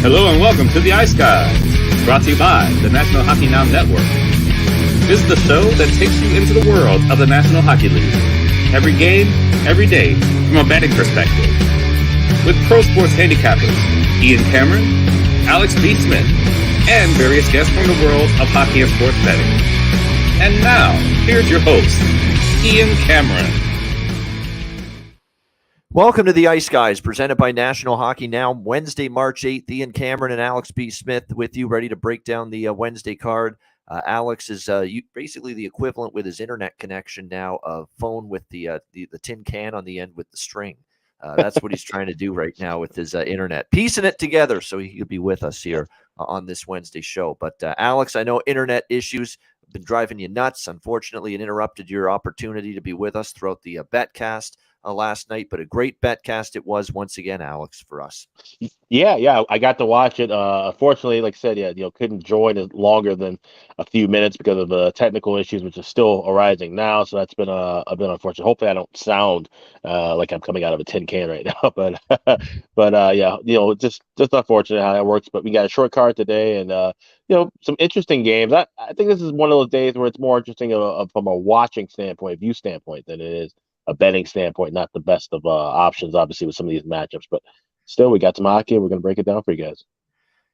Hello and welcome to the Ice Guys, brought to you by the National Hockey Now Network. This is the show that takes you into the world of the National Hockey League. Every game, every day, from a betting perspective. With pro sports handicappers, Ian Cameron, Alex B. Smith, and various guests from the world of hockey and sports betting. And now, here's your host, Ian Cameron. Welcome to the Ice Guys, presented by National Hockey Now. Wednesday, March 8th, Ian Cameron and Alex B. Smith with you, ready to break down the Wednesday card. Alex is basically the equivalent with his internet connection now of phone with the tin can on the end with the string. That's what he's trying to do right now with his internet, piecing it together so he could be with us here on this Wednesday show. But Alex, I know internet issues have been driving you nuts. Unfortunately, it interrupted your opportunity to be with us throughout the betcast last night, but a great betcast it was once again, Alex, for us. Yeah, I got to watch it. Unfortunately, like I said, couldn't join it longer than a few minutes because of technical issues, which is still arising now. So that's been a bit unfortunate. Hopefully, I don't sound like I'm coming out of a tin can right now. But yeah, just unfortunate how that works. But we got a short card today, and some interesting games. I think this is one of those days where it's more interesting from a watching standpoint, view standpoint, than it is a betting standpoint. Not the best of options, obviously, with some of these matchups, but still, we got some hockey. We're going to break it down for you guys.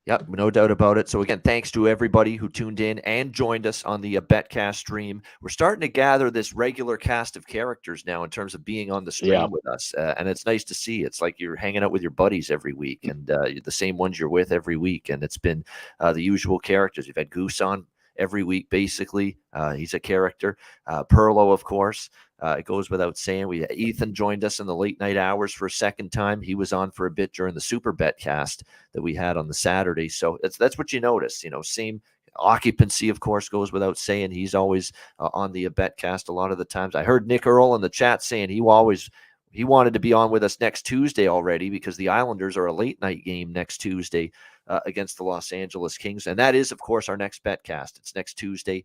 Yep, no doubt about it. So again, thanks to everybody who tuned in and joined us on the Betcast stream. We're starting to gather this regular cast of characters now in terms of being on the stream with us, and it's nice to see. It's like you're hanging out with your buddies every week, and the same ones you're with every week, and it's been the usual characters. You've had Goose on every week, basically. He's a character. Perlo, of course. It goes without saying. Ethan joined us in the late night hours for a second time. He was on for a bit during the Super Betcast that we had on the Saturday. So that's what you notice. Same occupancy, of course, goes without saying. He's always on the Betcast a lot of the times. I heard Nick Earl in the chat saying he wanted to be on with us next Tuesday already because the Islanders are a late night game next Tuesday against the Los Angeles Kings. And that is, of course, our next Betcast. It's next Tuesday,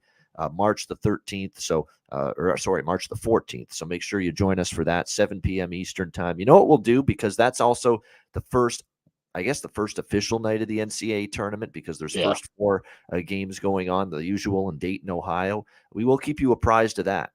March the 13th. March the 14th. So make sure you join us for that, 7 p.m. Eastern time. You know what we'll do, because that's also the first official night of the NCAA tournament, because there's first four games going on, the usual in Dayton, Ohio. We will keep you apprised of that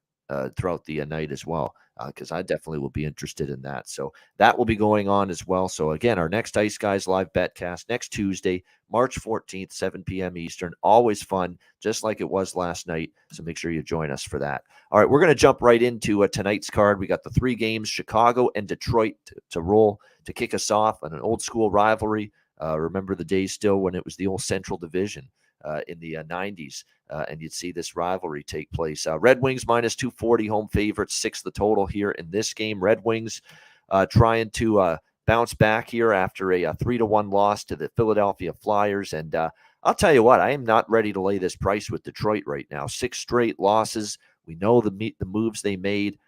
throughout the night as well, because I definitely will be interested in that. So that will be going on as well. So again, our next Ice Guys live betcast next Tuesday, March 14th, 7 p.m. Eastern. Always fun, just like it was last night. So make sure you join us for that. All right, we're going to jump right into tonight's card. We got the three games, Chicago and Detroit, to roll to kick us off on an old school rivalry. Remember the days still when it was the old Central Division in the 90s, and you'd see this rivalry take place. Red Wings minus 240, home favorites, 6 the total here in this game. Red Wings trying to bounce back here after a 3-1 loss to the Philadelphia Flyers. And I'll tell you what, I am not ready to lay this price with Detroit right now. 6 straight losses. We know the moves they made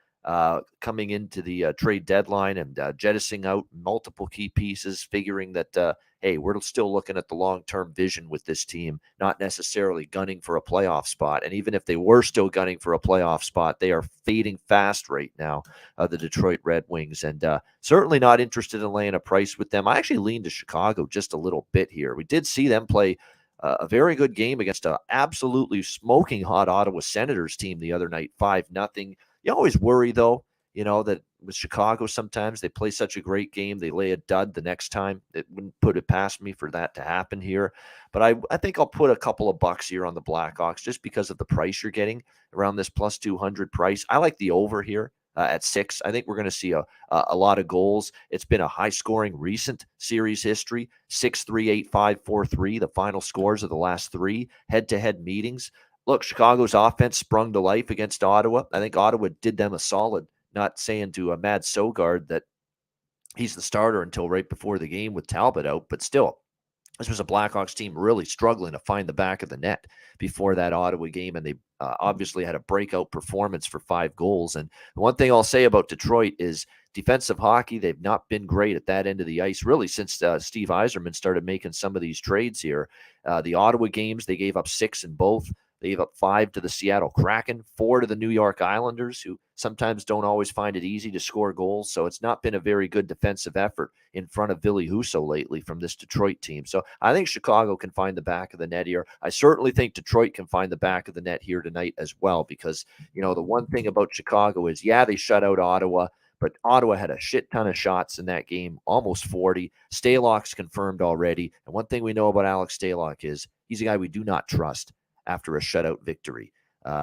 coming into the trade deadline and jettisoning out multiple key pieces, figuring that, hey, we're still looking at the long-term vision with this team, not necessarily gunning for a playoff spot. And even if they were still gunning for a playoff spot, they are fading fast right now, the Detroit Red Wings, and certainly not interested in laying a price with them. I actually lean to Chicago just a little bit here. We did see them play a very good game against an absolutely smoking hot Ottawa Senators team the other night, 5-0. You always worry, though, that with Chicago, sometimes they play such a great game, they lay a dud the next time. It wouldn't put it past me for that to happen here. But I think I'll put a couple of bucks here on the Blackhawks just because of the price you're getting around this plus 200 price. I like the over here at 6. I think we're going to see a lot of goals. It's been a high-scoring recent series history, 6-3, 8-5, 4-3, the final scores of the last 3 head-to-head meetings. Look, Chicago's offense sprung to life against Ottawa. I think Ottawa did them a solid, not saying to Mad Sogard that he's the starter until right before the game with Talbot out, but still, this was a Blackhawks team really struggling to find the back of the net before that Ottawa game, and they obviously had a breakout performance for 5 goals. And the one thing I'll say about Detroit is defensive hockey, they've not been great at that end of the ice, really, since Steve Yzerman started making some of these trades here. The Ottawa games, they gave up 6 in both. They gave up 5 to the Seattle Kraken, 4 to the New York Islanders, who sometimes don't always find it easy to score goals. So it's not been a very good defensive effort in front of Ville Husso lately from this Detroit team. So I think Chicago can find the back of the net here. I certainly think Detroit can find the back of the net here tonight as well, because, the one thing about Chicago is, they shut out Ottawa, but Ottawa had a shit ton of shots in that game, almost 40. Stalock's confirmed already. And one thing we know about Alex Stalock is he's a guy we do not trust after a shutout victory.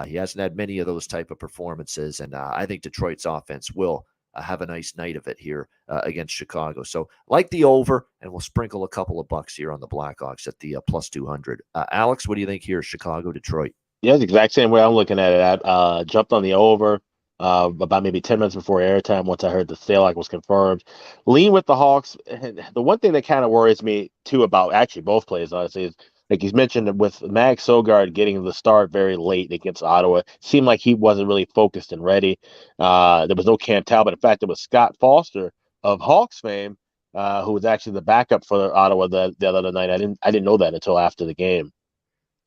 He hasn't had many of those type of performances, and I think Detroit's offense will have a nice night of it here against Chicago. So like the over, and we'll sprinkle a couple of bucks here on the Blackhawks at the plus 200. Alex, what do you think here, Chicago, Detroit? Yeah, the exact same way I'm looking at it. I jumped on the over about maybe 10 minutes before airtime once I heard the Stalock was confirmed. Lean with the Hawks. And the one thing that kind of worries me, too, about actually both plays, honestly, is like he's mentioned with Max Sogard getting the start very late against Ottawa, seemed like he wasn't really focused and ready. There was no Cam Talbot. In fact, it was Scott Foster of Hawks fame, who was actually the backup for Ottawa the other night. I didn't know that until after the game,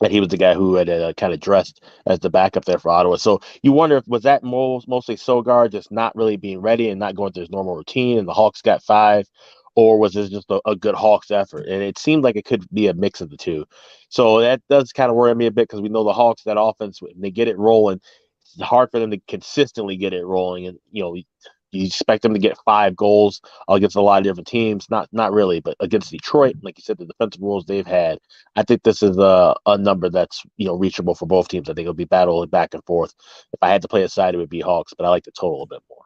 that he was the guy who had kind of dressed as the backup there for Ottawa. So you wonder if was that mostly Sogard just not really being ready and not going through his normal routine, and the Hawks got 5. Or was this just a good Hawks effort? And it seemed like it could be a mix of the two. So that does kind of worry me a bit, because we know the Hawks, that offense, when they get it rolling, it's hard for them to consistently get it rolling. And, you expect them to get 5 goals against a lot of different teams. Not really, but against Detroit, like you said, the defensive rules they've had, I think this is a number that's, reachable for both teams. I think it'll be battling back and forth. If I had to play a side, it would be Hawks, but I like the total a bit more.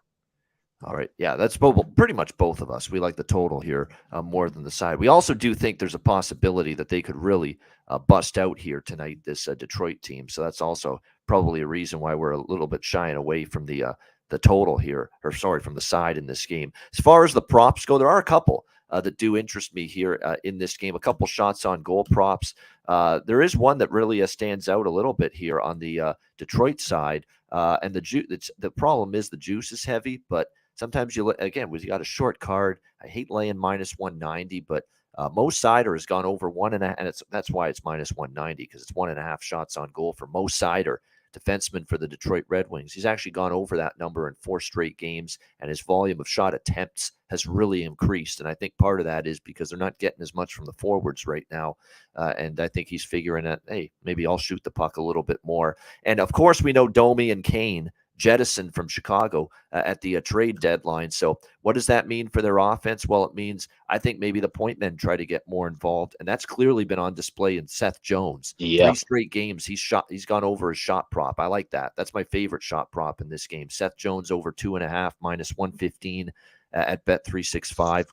All right. Yeah, that's pretty much both of us. We like the total here more than the side. We also do think there's a possibility that they could really bust out here tonight, this Detroit team. So that's also probably a reason why we're a little bit shying away from the total here, from the side in this game. As far as the props go, there are a couple that do interest me here in this game. A couple shots on goal props. There is one that really stands out a little bit here on the Detroit side. And the problem is the juice is heavy, but sometimes we got a short card. I hate laying minus 190, but Mo Seider has gone over 1.5, and that's why it's minus 190, because it's 1.5 shots on goal for Mo Seider, defenseman for the Detroit Red Wings. He's actually gone over that number in 4 straight games, and his volume of shot attempts has really increased. And I think part of that is because they're not getting as much from the forwards right now. And I think he's figuring out, hey, maybe I'll shoot the puck a little bit more. And of course, we know Domi and Kane jettisoned from Chicago at the trade deadline. So what does that mean for their offense? Well, it means I think maybe the point men try to get more involved, and that's clearly been on display in Seth Jones. Yeah. 3 straight games he's gone over his shot prop. I like that. That's my favorite shot prop in this game. Seth Jones over 2.5 minus 115 at Bet365.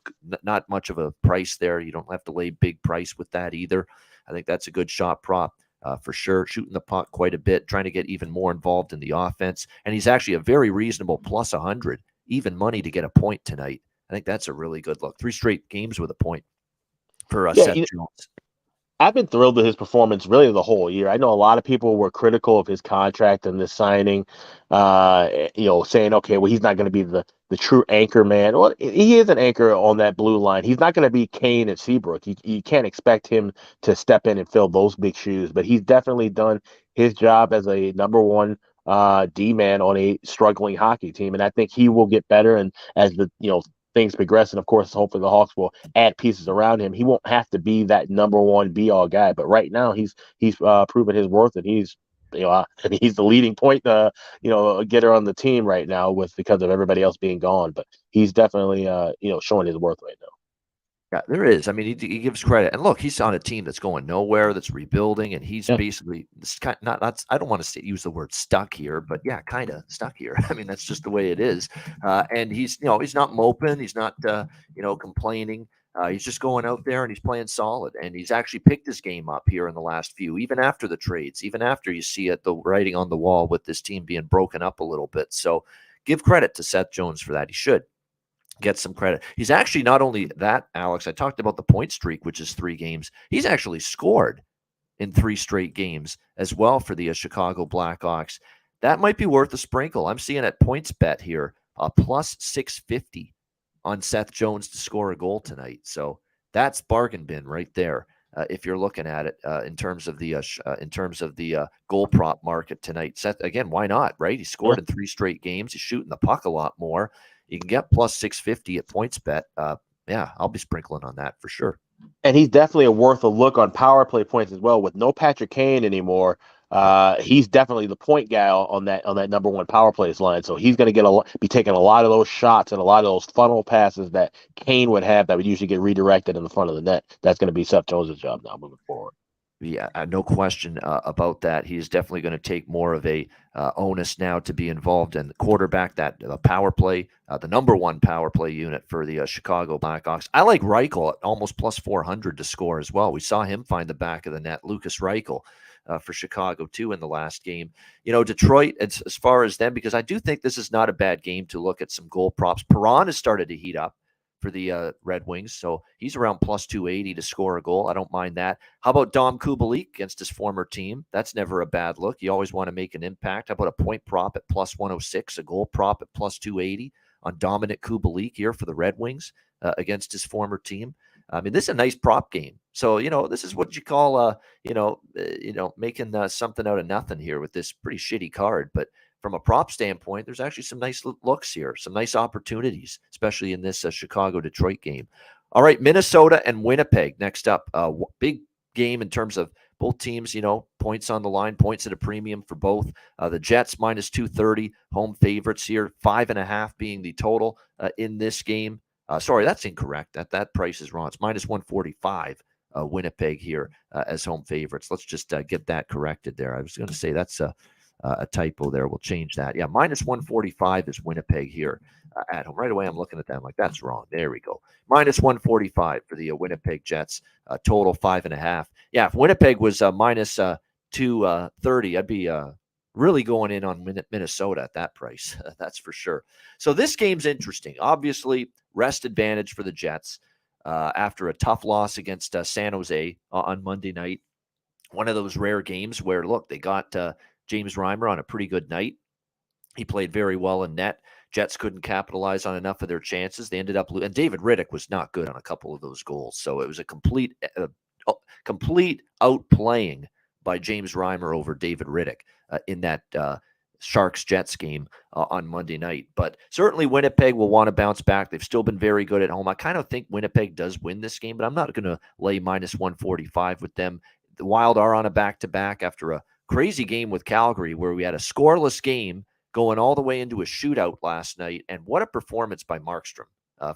Not much of a price there. You don't have to lay big price with that either. I think that's a good shot prop. For sure, shooting the puck quite a bit, trying to get even more involved in the offense. And he's actually a very reasonable plus 100, even money to get a point tonight. I think that's a really good look. 3 straight games with a point for Seth Jones. I've been thrilled with his performance really the whole year. I know a lot of people were critical of his contract and this signing, saying, okay, well, he's not going to be the true anchor man. Well, he is an anchor on that blue line. He's not going to be Kane and Seabrook. You can't expect him to step in and fill those big shoes, but he's definitely done his job as a number 1 D-man on a struggling hockey team. And I think he will get better. And as the, things progress, and of course, hopefully the Hawks will add pieces around him, he won't have to be that number 1 be-all guy. But right now, he's proven his worth, and he's he's the leading point getter on the team right now because of everybody else being gone. But he's definitely showing his worth right now. Yeah, there is. I mean, he gives credit, and look, he's on a team that's going nowhere, that's rebuilding, and he's basically not. I don't want to use the word stuck here, but yeah, kind of stuck here. I mean, that's just the way it is. And he's not moping, he's not complaining. He's just going out there and he's playing solid, and he's actually picked his game up here in the last few, even after the trades, even after you see it, the writing on the wall with this team being broken up a little bit. So, give credit to Seth Jones for that. He should get some credit. He's actually not only that, Alex, I talked about the point streak, which is 3 games. He's actually scored in 3 straight games as well for the Chicago Blackhawks. That might be worth a sprinkle. I'm seeing at points bet here, plus 650 on Seth Jones to score a goal tonight. So that's bargain bin right there. if you're looking at it in terms of the goal prop market tonight. Seth, again, why not? Right? He scored in 3 straight games. He's shooting the puck a lot more. You can get plus 650 at PointsBet. Yeah, I'll be sprinkling on that for sure. And he's definitely worth a look on power play points as well. With no Patrick Kane anymore, he's definitely the point guy on that number 1 power plays line. So he's going to be taking a lot of those shots and a lot of those funnel passes that Kane would have that would usually get redirected in the front of the net. That's going to be Seth Jones' job now moving forward. Yeah, no question about that. He's definitely going to take more of a onus now to be involved in the quarterback, that power play, the number 1 power play unit for the Chicago Blackhawks. I like Reichel at almost plus 400 to score as well. We saw him find the back of the net, Lucas Reichel, for Chicago too in the last game. Detroit, as far as them, because I do think this is not a bad game to look at some goal props. Perron has started to heat up for the Red Wings, so he's around plus 280 to score a goal. I don't mind that. How about Dom Kubalik against his former team? That's never a bad look. You always want to make an impact. How about a point prop at plus 106, a goal prop at plus 280 on Dominic Kubalik here for the Red Wings against his former team? I mean, this is a nice prop game. So, this is what you call, making something out of nothing here with this pretty shitty card. But from a prop standpoint, there's actually some nice looks here, some nice opportunities, especially in this Chicago-Detroit game. All right, Minnesota and Winnipeg next up. Big game in terms of both teams, points on the line, points at a premium for both. The Jets minus 230, home favorites here, 5.5 being the total in this game. Sorry, that's incorrect. That price is wrong. It's minus 145, Winnipeg here as home favorites. Let's just get that corrected there. I was going to say that's a typo there. We'll change that. Yeah, minus 145 is Winnipeg here at home. Right away, I'm looking at that. I'm like, that's wrong. There we go. Minus 145 for the Winnipeg Jets. Total 5.5. Yeah, if Winnipeg was minus 230, I'd be really going in on Minnesota at that price. That's for sure. So this game's interesting. Obviously, rest advantage for the Jets after a tough loss against San Jose on Monday night. One of those rare games where, look, they got James Reimer on a pretty good night. He played very well in net. Jets couldn't capitalize on enough of their chances. They ended up losing. And David Riddick was not good on a couple of those goals. So it was a complete outplaying by James Reimer over David Riddick in that Sharks-Jets game on Monday night. But certainly Winnipeg will want to bounce back. They've still been very good at home. I kind of think Winnipeg does win this game, but I'm not going to lay minus 145 with them. The Wild are on a back-to-back after a crazy game with Calgary where we had a scoreless game going all the way into a shootout last night. And what a performance by Markstrom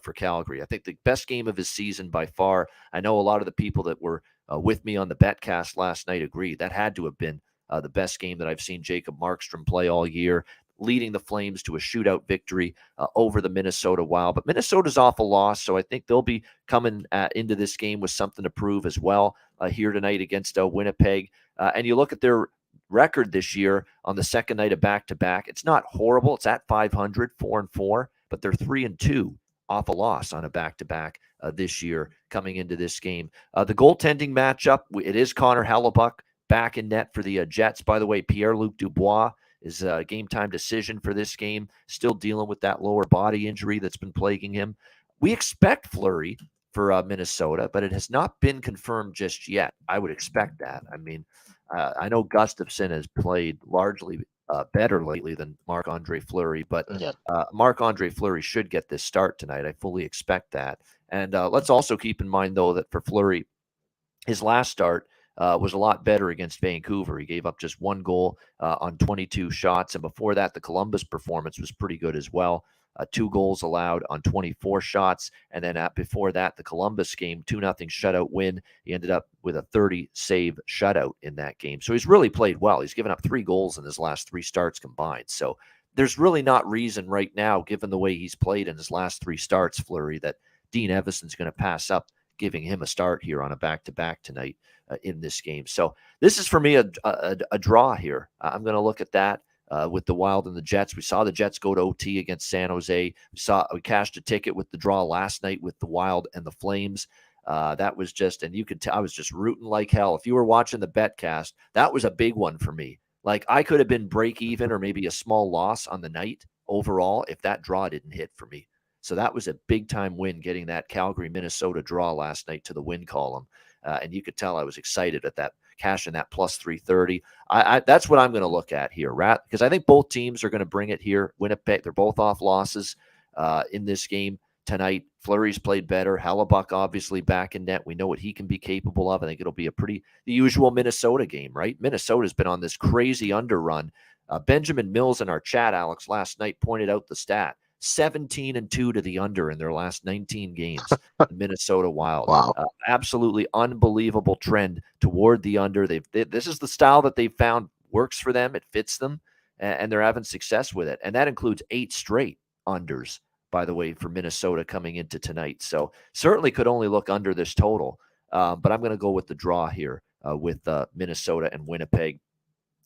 for Calgary. I think the best game of his season by far. I know a lot of the people that were with me on the betcast last night agree. That had to have been the best game that I've seen Jacob Markstrom play all year, leading the Flames to a shootout victory over the Minnesota Wild. But Minnesota's off a loss, so I think they'll be coming into this game with something to prove as well here tonight against Winnipeg. And you look at their record this year on the second night of back-to-back. It's not horrible. It's at 500, 4-4, but they're 3-2 off a loss on a back-to-back this year coming into this game. The goaltending matchup, it is Connor Hellebuyck back in net for the Jets. By the way, Pierre-Luc Dubois is a game-time decision for this game, still dealing with that lower body injury that's been plaguing him. We expect Fleury for Minnesota, but it has not been confirmed just yet. I would expect that. I mean, I know Gustafsson has played largely better lately than Marc-Andre Fleury, but Marc-Andre Fleury should get this start tonight. I fully expect that. And let's also keep in mind, though, that for Fleury, his last start was a lot better against Vancouver. He gave up just 1 goal on 22 shots. And before that, the Columbus performance was pretty good as well. 2 goals allowed on 24 shots. And then before that, the Columbus game, 2-0 shutout win. He ended up with a 30-save shutout in that game. So he's really played well. He's given up 3 goals in his last 3 starts combined. So there's really not reason right now, given the way he's played in his last 3 starts, Fleury, that Dean Evason's going to pass up giving him a start here on a back-to-back tonight in this game. So this is, for me, a draw here. I'm going to look at that. With the Wild and the Jets. We saw the Jets go to OT against San Jose. We cashed a ticket with the draw last night with the Wild and the Flames. That was just, and you could tell I was just rooting like hell. If you were watching the betcast, that was a big one for me. Like, I could have been break even or maybe a small loss on the night overall if that draw didn't hit for me. So that was a big time win, getting that Calgary, Minnesota draw last night to the win column. And you could tell I was excited at that, cashing that plus 330. That's what I'm going to look at here, because I think both teams are going to bring it here. Winnipeg, they're both off losses in this game tonight. Fleury's played better. Hellebuck obviously back in net. We know what he can be capable of. I think it'll be the usual Minnesota game, right? Minnesota's been on this crazy underrun. Benjamin Mills in our chat, Alex, last night pointed out the stat: 17-2 to the under in their last 19 games. Minnesota Wild. Wow. Absolutely unbelievable trend toward the under. This is the style that they've found works for them. It fits them, and they're having success with it. And that includes 8 straight unders, by the way, for Minnesota coming into tonight. So certainly could only look under this total. But I'm going to go with the draw here with Minnesota and Winnipeg.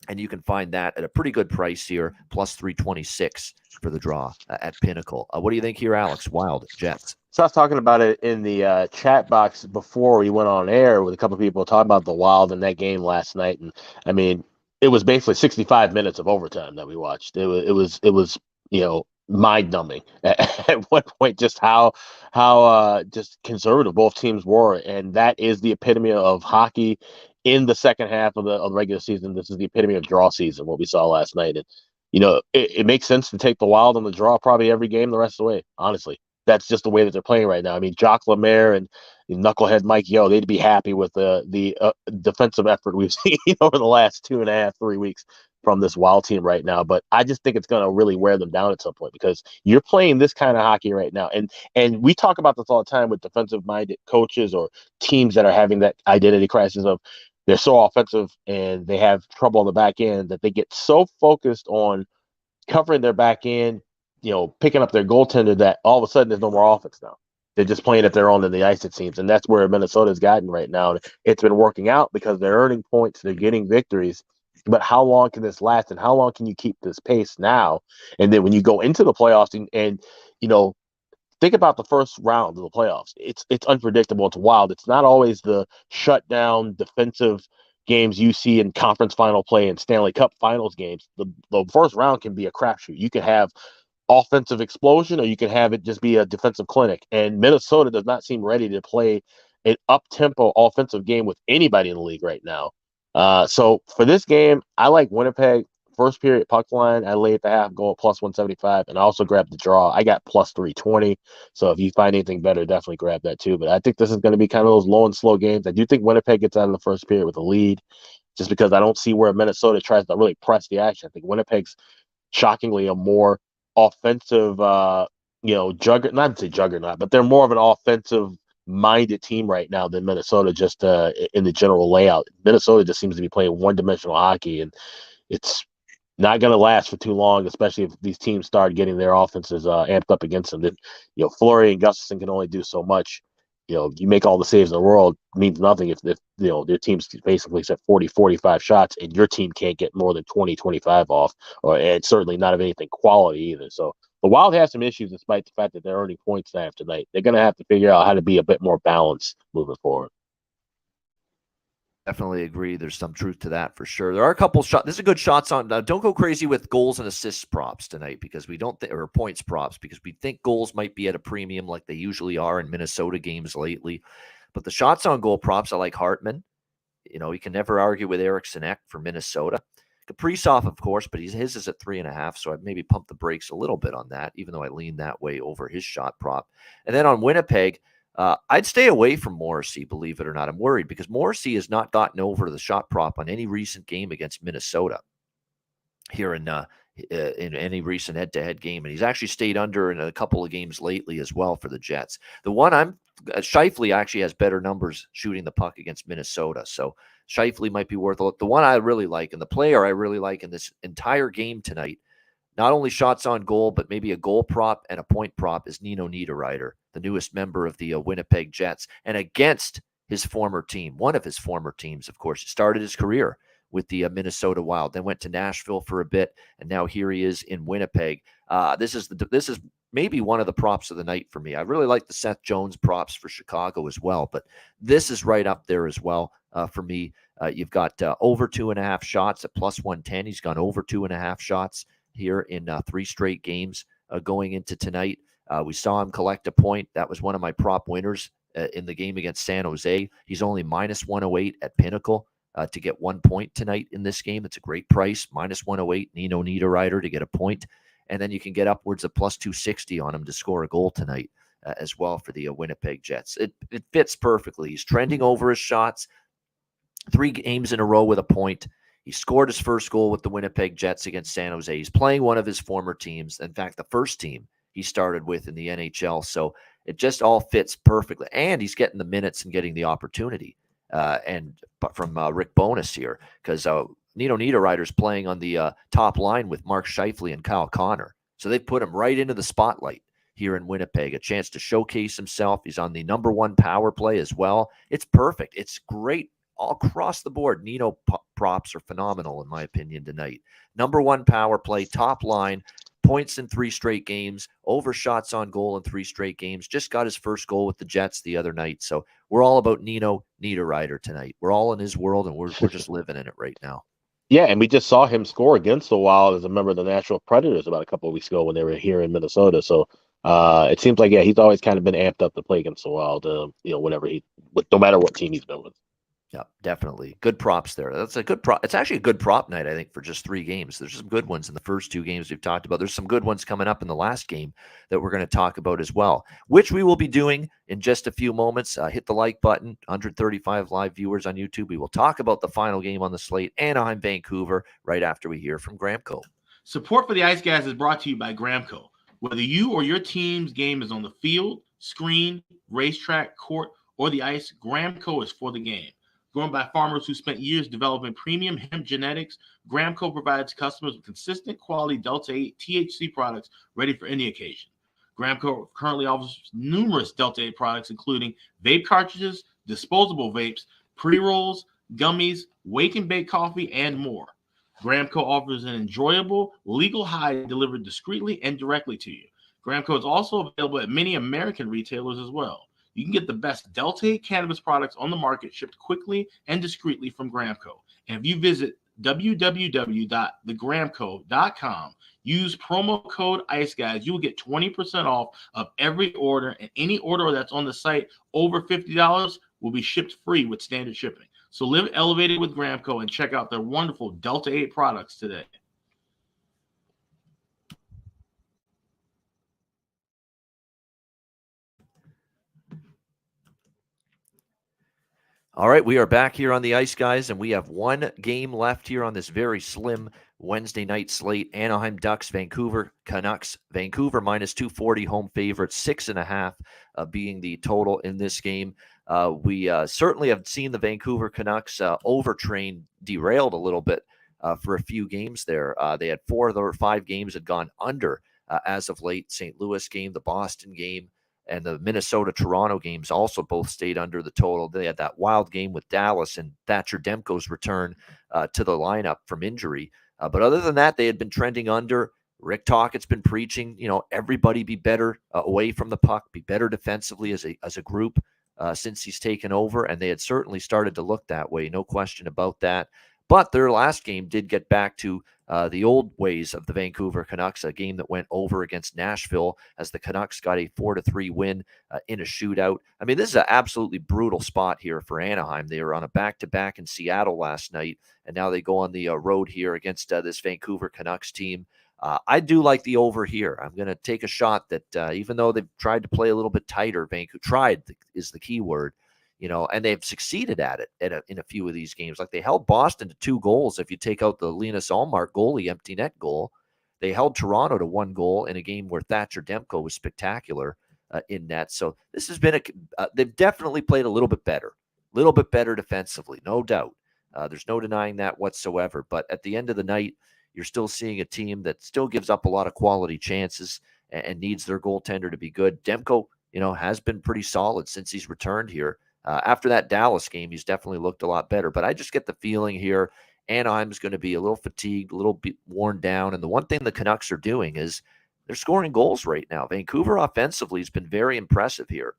And you can find that at a pretty good price here, plus 326 for the draw at Pinnacle. What do you think here, Alex? Wild Jets. So I was talking about it in the chat box before we went on air with a couple of people talking about the Wild in that game last night. And I mean, it was basically 65 minutes of overtime that we watched. It was mind numbing at one point, just how just conservative both teams were. And that is the epitome of hockey in the second half of the regular season. This is the epitome of draw season, what we saw last night. And, it makes sense to take the Wild on the draw probably every game the rest of the way, honestly. That's just the way that they're playing right now. I mean, Jacques Lemaire and knucklehead Mike Yeo, they'd be happy with the defensive effort we've seen over the last 2.5, 3 weeks from this Wild team right now. But I just think it's going to really wear them down at some point, because you're playing this kind of hockey right now. And we talk about this all the time with defensive-minded coaches or teams that are having that identity crisis of they're so offensive and they have trouble on the back end that they get so focused on covering their back end, picking up their goaltender, that all of a sudden there's no more offense now. They're just playing at their own in the ice, it seems. And that's where Minnesota's gotten right now. It's been working out because they're earning points, they're getting victories. But how long can this last, and how long can you keep this pace now? And then when you go into the playoffs and think about the first round of the playoffs. It's unpredictable. It's wild. It's not always the shutdown defensive games you see in conference final play and Stanley Cup finals games. The first round can be a crapshoot. You could have offensive explosion, or you can have it just be a defensive clinic. And Minnesota does not seem ready to play an up-tempo offensive game with anybody in the league right now. So for this game, I like Winnipeg. First period puck line, I lay at the half goal at plus 175, and I also grabbed the draw. I got plus 320. So if you find anything better, definitely grab that too. But I think this is going to be kind of those low and slow games. I do think Winnipeg gets out of the first period with a lead, just because I don't see where Minnesota tries to really press the action. I think Winnipeg's shockingly a more offensive, juggernaut, not to say juggernaut, but they're more of an offensive-minded team right now than Minnesota, just in the general layout. Minnesota just seems to be playing one-dimensional hockey, and it's not going to last for too long, especially if these teams start getting their offenses amped up against them. Then, Fleury and Gustafsson can only do so much. You make all the saves in the world, means nothing if their teams basically set 40, 45 shots, and your team can't get more than 20, 25 off, and certainly not of anything quality either. So the Wild have some issues, despite the fact that they're earning points night after night. They're going to have to figure out how to be a bit more balanced moving forward. Definitely agree. There's some truth to that for sure. There are a couple shots. This is a good shots on. Don't go crazy with goals and assists props tonight, because we don't or points props, because we think goals might be at a premium like they usually are in Minnesota games lately. But the shots on goal props, I like Hartman. You can never argue with Eriksson Ek for Minnesota. Kaprizov, of course, but his is at 3.5, so I'd maybe pump the brakes a little bit on that, even though I lean that way over his shot prop. And then on Winnipeg, I'd stay away from Morrissey, believe it or not. I'm worried because Morrissey has not gotten over the shot prop on any recent game against Minnesota here in any recent head-to-head game. And he's actually stayed under in a couple of games lately as well for the Jets. The one Scheifele actually has better numbers shooting the puck against Minnesota. So Scheifele might be worth a look. The one I really like, and the player I really like in this entire game tonight, not only shots on goal, but maybe a goal prop and a point prop, is Nino Niederreiter, the newest member of the Winnipeg Jets, and against his former team, one of his former teams, of course. He started his career with the Minnesota Wild, then went to Nashville for a bit, and now here he is in Winnipeg. This is maybe one of the props of the night for me. I really like the Seth Jones props for Chicago as well, but this is right up there as well for me. You've got over 2.5 shots at plus 110. He's gone over 2.5 shots here in 3 straight games going into tonight. We saw him collect a point. That was one of my prop winners in the game against San Jose. He's only minus 108 at Pinnacle to get 1 point tonight in this game. It's a great price, minus 108, Nino Niederreiter to get a point. And then you can get upwards of plus 260 on him to score a goal tonight as well for the Winnipeg Jets. It fits perfectly. He's trending over his shots, 3 games in a row with a point. He scored his first goal with the Winnipeg Jets against San Jose. He's playing one of his former teams. In fact, the first team he started with in the NHL. So it just all fits perfectly. And he's getting the minutes and getting the opportunity. But from Rick Bowness here, because Nino Niederreiter's playing on the top line with Mark Scheifele and Kyle Connor. So they put him right into the spotlight here in Winnipeg, a chance to showcase himself. He's on the number 1 power play as well. It's perfect. It's great all across the board. Nino props are phenomenal, in my opinion, tonight. Number 1 power play, top line, points in 3 straight games, over shots on goal in 3 straight games. Just got his first goal with the Jets the other night. So we're all about Nino Niederreiter tonight. We're all in his world, and we're just living in it right now. Yeah, and we just saw him score against the Wild as a member of the Nashville Predators about a couple of weeks ago when they were here in Minnesota. So it seems like, he's always kind of been amped up to play against the Wild, whenever no matter what team he's been with. Yeah, definitely. Good props there. That's a good prop. It's actually a good prop night, I think, for just 3 games. There's some good ones in the first 2 games we've talked about. There's some good ones coming up in the last game that we're going to talk about as well, which we will be doing in just a few moments. Hit the like button, 135 live viewers on YouTube. We will talk about the final game on the slate, Anaheim, Vancouver, right after we hear from Gramco. Support for the Ice Guys is brought to you by Gramco. Whether you or your team's game is on the field, screen, racetrack, court, or the ice, Gramco is for the game. Grown by farmers who spent years developing premium hemp genetics, Gramco provides customers with consistent quality Delta-8 THC products ready for any occasion. Gramco currently offers numerous Delta-8 products, including vape cartridges, disposable vapes, pre-rolls, gummies, wake and bake coffee, and more. Gramco offers an enjoyable, legal high delivered discreetly and directly to you. Gramco is also available at many American retailers as well. You can get the best Delta-8 cannabis products on the market shipped quickly and discreetly from Gramco. And if you visit www.thegramco.com, use promo code ICEGUYS, you will get 20% off of every order, and any order that's on the site over $50 will be shipped free with standard shipping. So live elevated with Gramco and check out their wonderful Delta-8 products today. All right, we are back here on the Ice Guys, and we have 1 game left here on this very slim Wednesday night slate. Anaheim Ducks, Vancouver Canucks. Vancouver minus 240 home favorite, 6.5 being the total in this game. We certainly have seen the Vancouver Canucks overtrain, derailed a little bit for a few games there. They had 4 of their 5 games had gone under as of late. St. Louis game, the Boston game, and the Minnesota-Toronto games also both stayed under the total. They had that wild game with Dallas and Thatcher Demko's return to the lineup from injury. But other than that, they had been trending under. Rick Tocchet's been preaching, everybody be better away from the puck, be better defensively as a group since he's taken over. And they had certainly started to look that way, no question about that. But their last game did get back to the old ways of the Vancouver Canucks, a game that went over against Nashville as the Canucks got a 4-3 win in a shootout. I mean, this is an absolutely brutal spot here for Anaheim. They were on a back-to-back in Seattle last night, and now they go on the road here against this Vancouver Canucks team. I do like the over here. I'm going to take a shot that even though they've tried to play a little bit tighter, is the key word, and they've succeeded at it in a few of these games. Like they held Boston to 2 goals. If you take out the Linus Ullmark goalie empty net goal, they held Toronto to 1 goal in a game where Thatcher Demko was spectacular in net. So this has been they've definitely played a little bit better defensively, no doubt. There's no denying that whatsoever. But at the end of the night, you're still seeing a team that still gives up a lot of quality chances and needs their goaltender to be good. Demko, has been pretty solid since he's returned here. After that Dallas game, he's definitely looked a lot better. But I just get the feeling here Anaheim's going to be a little fatigued, a little bit worn down. And the one thing the Canucks are doing is they're scoring goals right now. Vancouver offensively has been very impressive here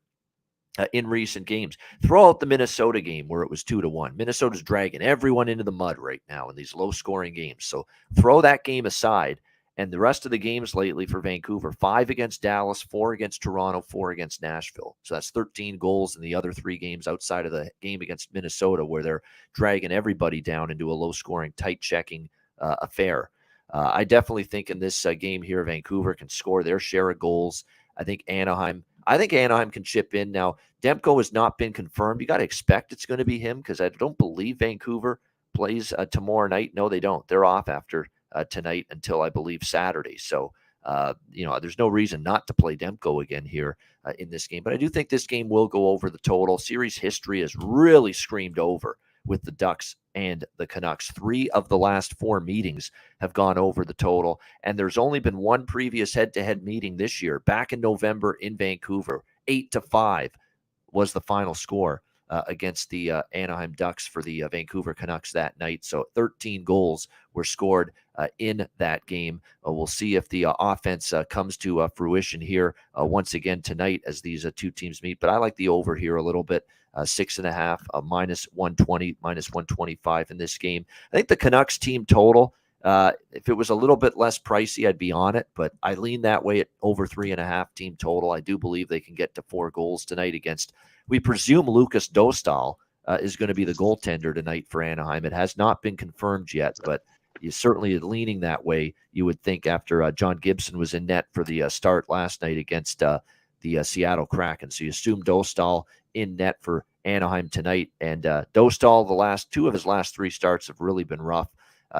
in recent games. Throw out the Minnesota game where it was 2-1. Minnesota's dragging everyone into the mud right now in these low-scoring games. So throw that game aside. And the rest of the games lately for Vancouver, 5 against Dallas, 4 against Toronto, 4 against Nashville. So that's 13 goals in the other 3 games outside of the game against Minnesota, where they're dragging everybody down into a low-scoring, tight-checking affair. I definitely think in this game here, Vancouver can score their share of goals. I think Anaheim can chip in. Now, Demko has not been confirmed. You got to expect it's going to be him because I don't believe Vancouver plays tomorrow night. No, they don't. They're off after tonight until I believe Saturday. So, there's no reason not to play Demko again here in this game. But I do think this game will go over the total. Series history has really screamed over with the Ducks and the Canucks. 3 of the last 4 meetings have gone over the total. And there's only been one previous head-to-head meeting this year, back in November in Vancouver. 8-5 was the final score against the Anaheim Ducks for the Vancouver Canucks that night. So 13 goals were scored in that game. We'll see if the offense comes to fruition here once again tonight as these 2 teams meet. But I like the over here a little bit. 6.5, minus 120, minus 125 in this game. I think the Canucks team total, if it was a little bit less pricey, I'd be on it, but I lean that way at over 3.5 team total. I do believe they can get to 4 goals tonight against, we presume Lucas Dostal is going to be the goaltender tonight for Anaheim. It has not been confirmed yet, but you're certainly leaning that way, you would think, after John Gibson was in net for the start last night against the Seattle Kraken. So you assume Dostal in net for Anaheim tonight. And Dostal, the last 2 of his last 3 starts have really been rough.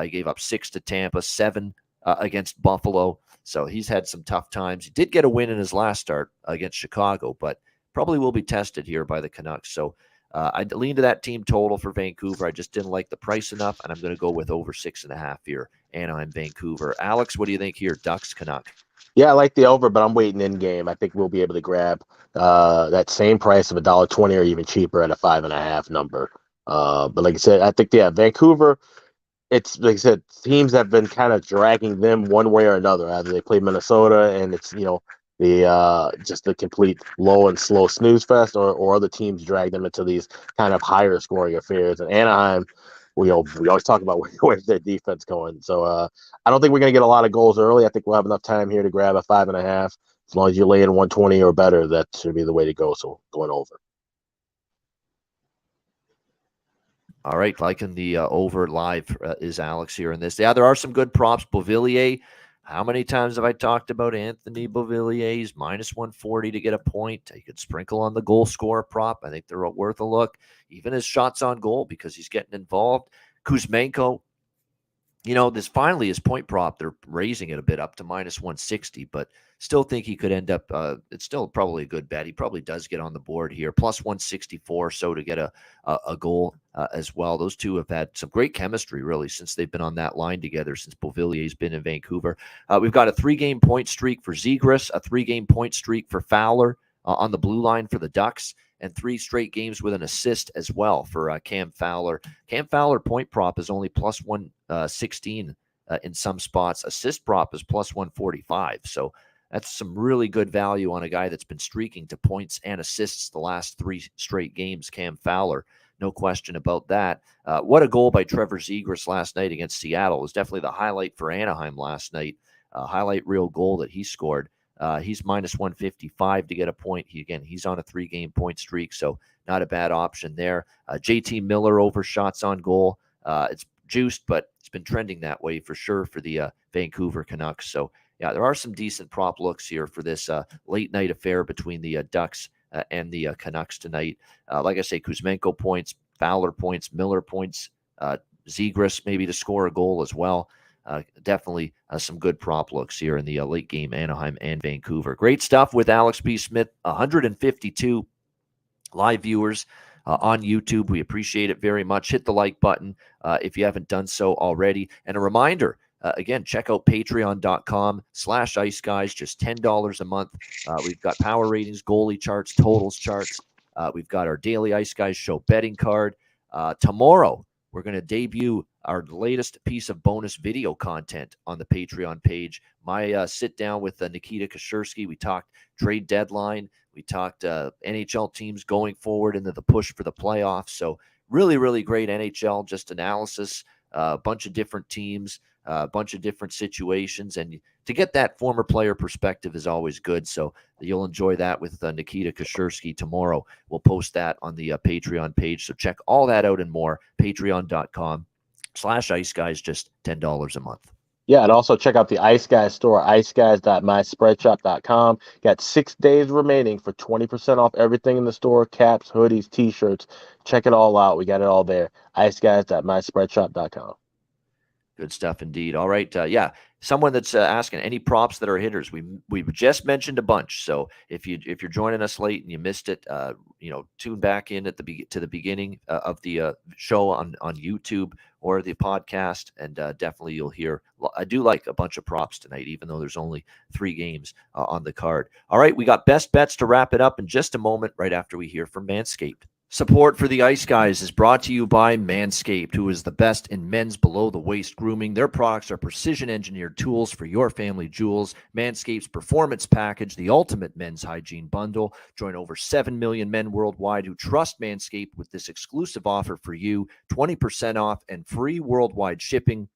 He gave up 6 to Tampa, 7 against Buffalo. So he's had some tough times. He did get a win in his last start against Chicago, but probably will be tested here by the Canucks. So I lean to that team total for Vancouver. I just didn't like the price enough, and I'm going to go with over 6.5 here, Anaheim, Vancouver. Alex, what do you think here, Ducks, Canucks? Yeah, I like the over, but I'm waiting in game. I think we'll be able to grab that same price of $1.20 or even cheaper at a 5.5 number. But like I said, I think, Vancouver, it's like I said, teams have been kind of dragging them one way or another. Either they play Minnesota and it's, the just the complete low and slow snooze fest, or other teams drag them into these kind of higher scoring affairs. And Anaheim, we always talk about where's their defense going. So I don't think we're going to get a lot of goals early. I think we'll have enough time here to grab a 5.5. As long as you lay in 120 or better, that should be the way to go. So going over. All right, liking the over live is Alex here in this. Yeah, there are some good props. Beauvillier, how many times have I talked about Anthony Beauvillier? He's minus 140 to get a point. You could sprinkle on the goal scorer prop. I think they're worth a look. Even his shots on goal because he's getting involved. Kuzmenko, this finally his point prop. They're raising it a bit up to minus 160, but still think he could end up, it's still probably a good bet. He probably does get on the board here. Plus 164, so to get a goal as well. Those two have had some great chemistry, really, since they've been on that line together, since Beauvillier's been in Vancouver. We've got a 3-game point streak for Zegras, a 3-game point streak for Fowler on the blue line for the Ducks, and 3 straight games with an assist as well for Cam Fowler. Cam Fowler point prop is only plus 116 in some spots. Assist prop is plus 145. So that's some really good value on a guy that's been streaking to points and assists the last 3 straight games, Cam Fowler. No question about that. What a goal by Trevor Zegras last night against Seattle. It was definitely the highlight for Anaheim last night. Highlight reel goal that he scored. He's minus 155 to get a point. He's on a 3-game point streak, so not a bad option there. JT Miller over shots on goal. It's juiced, but it's been trending that way for sure for the Vancouver Canucks. So, yeah, there are some decent prop looks here for this late night affair between the Ducks and the Canucks tonight. Like I say, Kuzmenko points, Fowler points, Miller points, Zegras maybe to score a goal as well. Definitely some good prop looks here in the late game, Anaheim and Vancouver. Great stuff with Alex B. Smith. 152 live viewers on YouTube. We appreciate it very much. Hit the like button if you haven't done so already. And a reminder, again, check out patreon.com/Ice Guys, just $10 a month. We've got power ratings, goalie charts, totals charts. We've got our daily Ice Guys show betting card. Tomorrow, we're going to debut our latest piece of bonus video content on the Patreon page. My sit down with Nikita Kashersky. We talked trade deadline. We talked NHL teams going forward into the push for the playoffs. So really, really great NHL, just analysis, a bunch of different teams, a bunch of different situations. And to get that former player perspective is always good. So you'll enjoy that with Nikita Kashersky tomorrow. We'll post that on the Patreon page. So check all that out and more. Patreon.com/Ice Guys, just $10 a month. Yeah, and also check out the Ice Guys store, iceguys.myspreadsshop.com. Got 6 days remaining for 20% off everything in the store, caps, hoodies, T-shirts. Check it all out. We got it all there, iceguys.myspreadsshop.com. Good stuff indeed. All right. Yeah. Someone that's asking any props that are hitters. We just mentioned a bunch. So if you're joining us late and you missed it, tune back in at to the beginning of the show on YouTube or the podcast, and definitely you'll hear. I do like a bunch of props tonight, even though there's only 3 games on the card. All right, we got best bets to wrap it up in just a moment, right after we hear from Manscaped. Support for the Ice Guys is brought to you by Manscaped, who is the best in men's below-the-waist grooming. Their products are precision-engineered tools for your family jewels. Manscaped's Performance Package, the ultimate men's hygiene bundle. Join over 7 million men worldwide who trust Manscaped with this exclusive offer for you, 20% off and free worldwide shipping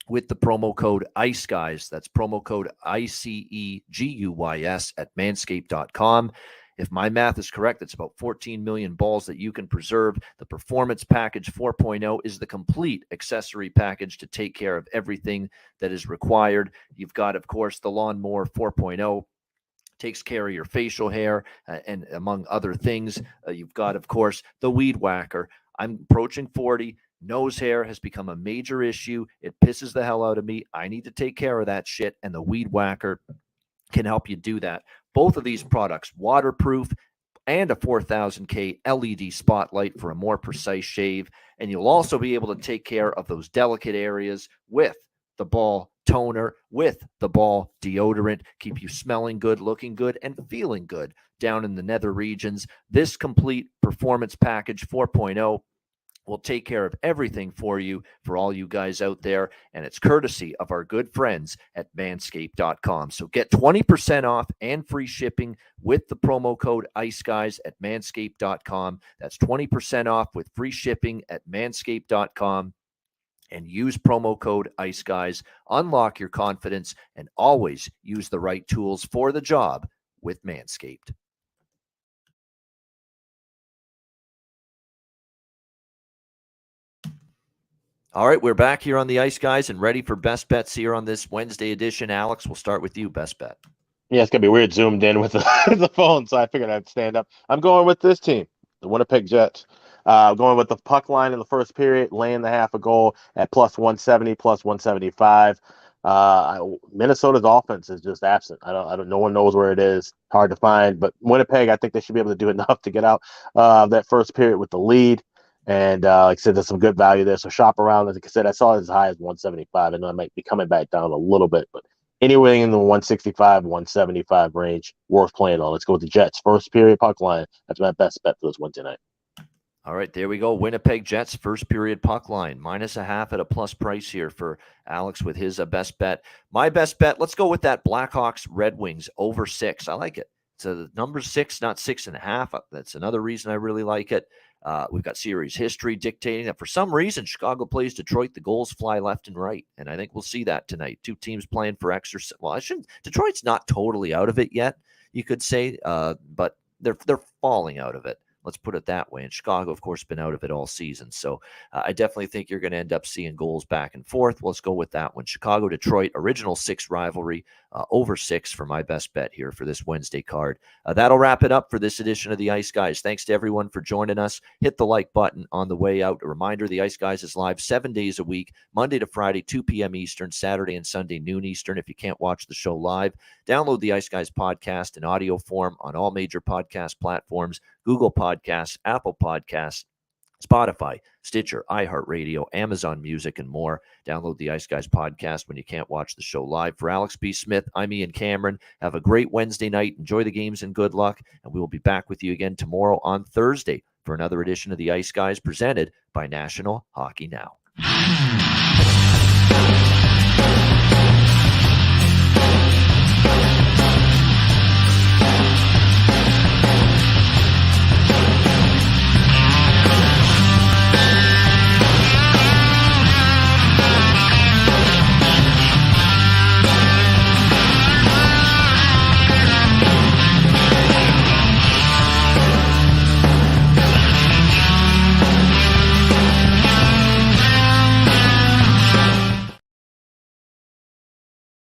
with the promo code ICEGUYS. That's promo code ICEGUYS at manscaped.com. If my math is correct, it's about 14 million balls that you can preserve. The Performance Package 4.0 is the complete accessory package to take care of everything that is required. You've got, of course, the Lawnmower 4.0. Takes care of your facial hair and among other things. You've got, of course, the Weed Whacker. I'm approaching 40. Nose hair has become a major issue. It pisses the hell out of me. I need to take care of that shit, and the Weed Whacker can help you do that. Both of these products, waterproof and a 4000K LED spotlight for a more precise shave. And you'll also be able to take care of those delicate areas with the ball toner, with the ball deodorant, keep you smelling good, looking good, and feeling good down in the nether regions. This complete Performance Package 4.0 will take care of everything for you, for all you guys out there, and it's courtesy of our good friends at manscaped.com. So get 20% off and free shipping with the promo code ICEGUYS at manscaped.com. That's 20% off with free shipping at manscaped.com. And use promo code ICEGUYS. Unlock your confidence and always use the right tools for the job with Manscaped. All right, we're back here on the Ice Guys and ready for best bets here on this Wednesday edition. Alex, we'll start with you. Best bet. Yeah, it's going to be weird zoomed in with the phone, so I figured I'd stand up. I'm going with this team, the Winnipeg Jets. Going with the puck line in the first period, laying the half a goal at plus 170, plus 175. Minnesota's offense is just absent. I don't. No one knows where it is. Hard to find. But Winnipeg, I think they should be able to do enough to get out that first period with the lead. And like I said, there's some good value there. So shop around. Like I said, I saw it as high as 175. I know I might be coming back down a little bit, but anywhere in the 165, 175 range, worth playing on. Let's go with the Jets. First period puck line. That's my best bet for this Wednesday night. All right, there we go. Winnipeg Jets first period puck line, -0.5 at a plus price here for Alex with his best bet. My best bet, let's go with that Blackhawks Red Wings over 6. I like it. It's a number 6, not 6.5. That's another reason I really like it. We've got series history dictating that for some reason Chicago plays Detroit, the goals fly left and right, and I think we'll see that tonight. Two teams playing for extra. Well, Detroit's not totally out of it yet, you could say, but they're falling out of it. Let's put it that way. And Chicago, of course, been out of it all season. So I definitely think you're going to end up seeing goals back and forth. Let's go with that one. Chicago-Detroit, original 6 rivalry, over 6 for my best bet here for this Wednesday card. That'll wrap it up for this edition of the Ice Guys. Thanks to everyone for joining us. Hit the like button on the way out. A reminder, the Ice Guys is live 7 days a week, Monday to Friday, 2 p.m. Eastern, Saturday and Sunday, noon Eastern. If you can't watch the show live, download the Ice Guys podcast in audio form on all major podcast platforms, Google Podcasts, Apple Podcasts, Spotify, Stitcher, iHeartRadio, Amazon Music, and more. Download the Ice Guys podcast when you can't watch the show live. For Alex B. Smith, I'm Ian Cameron. Have a great Wednesday night. Enjoy the games and good luck. And we will be back with you again tomorrow on Thursday for another edition of the Ice Guys presented by National Hockey Now.